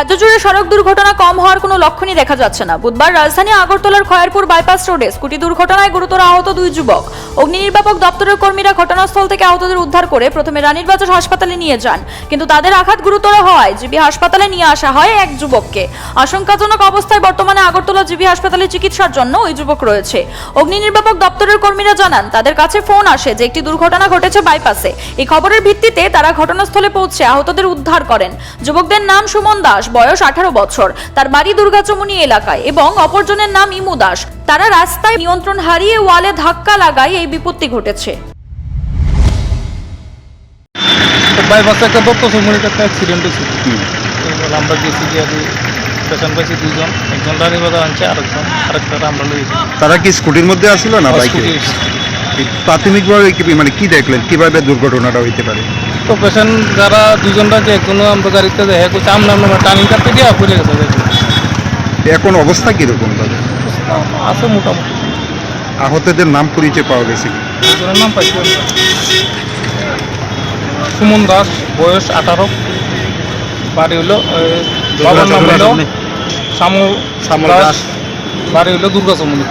রাজ্য জুড়ে সড়ক দুর্ঘটনা কম হওয়ার কোনো লক্ষণই দেখা যাচ্ছে না। বুধবার রাজধানী আগরতলার খয়েরপুর বাইপাস রোডে স্কুটি দুর্ঘটনায় গুরুতর আহত দুই যুবক। অগ্নি নির্বাপক দপ্তরের কর্মীরা ঘটনাস্থল থেকে আহতদের উদ্ধার করে প্রথমে রানীর বাজার হাসপাতালে নিয়ে যান, কিন্তু তাদের আঘাত গুরুতর হওয়ায় জিবি হাসপাতালে নিয়ে আসা হয় এক যুবককে। আশঙ্কাজনক অবস্থায় বর্তমানে আগরতলা জিবি হাসপাতালে চিকিৎসার জন্য ওই যুবক রয়েছে। অগ্নি নির্বাপক দপ্তরের কর্মীরা জানান, তাদের কাছে ফোন আসে যে একটি দুর্ঘটনা ঘটেছে বাইপাসে। এই খবরের ভিত্তিতে তারা ঘটনাস্থলে পৌঁছে আহতদের উদ্ধার করেন। যুবকদের নাম সুমন দাস, বয়স 18 বছর, তার বাড়ি দুর্গাচমুনি এলাকায়, এবং অপরজনের নাম ইমু দাস। তারা রাস্তায় নিয়ন্ত্রণ হারিয়ে ওয়ালে ধাক্কা লাগায় এই বিপত্তি ঘটেছে। বাইপাসে একটা দত্তচমুনিতে একটা অ্যাক্সিডেন্ট হয়েছে। আমরা গেছি গিয়ে পেশেন্ট পাইছি দুজন, একজন রানী বাজার আনছে, আরেকটা আমরা লইছি। তারা কি স্কুটির মধ্যে আসছিল না বাইকে? প্রাথমিকভাবে মানে কি দেখলেন, কিভাবে দুর্ঘটনাটা হইতে পারে? তো পেশেন্ট যারা দুজনরা যে একজনও আমরা গাড়িতে দেখা করছি, আমরা টার্নিং কাটতে দিয়ে পড়ে গেছে। এখন অবস্থা কিরকম তাদের? আছে মোটামুটি। আহতদের নাম পরিচয় পাওয়া গেছে কি? দুজনের নাম পাইছি। সুমন দাস, বয়স 18, বাড়ি হলো বাবার নাম হলো শ্যামল দাস, বাড়ি হলো দুর্গাচমুনি।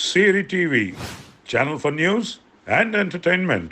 Siri TV, channel for news and entertainment.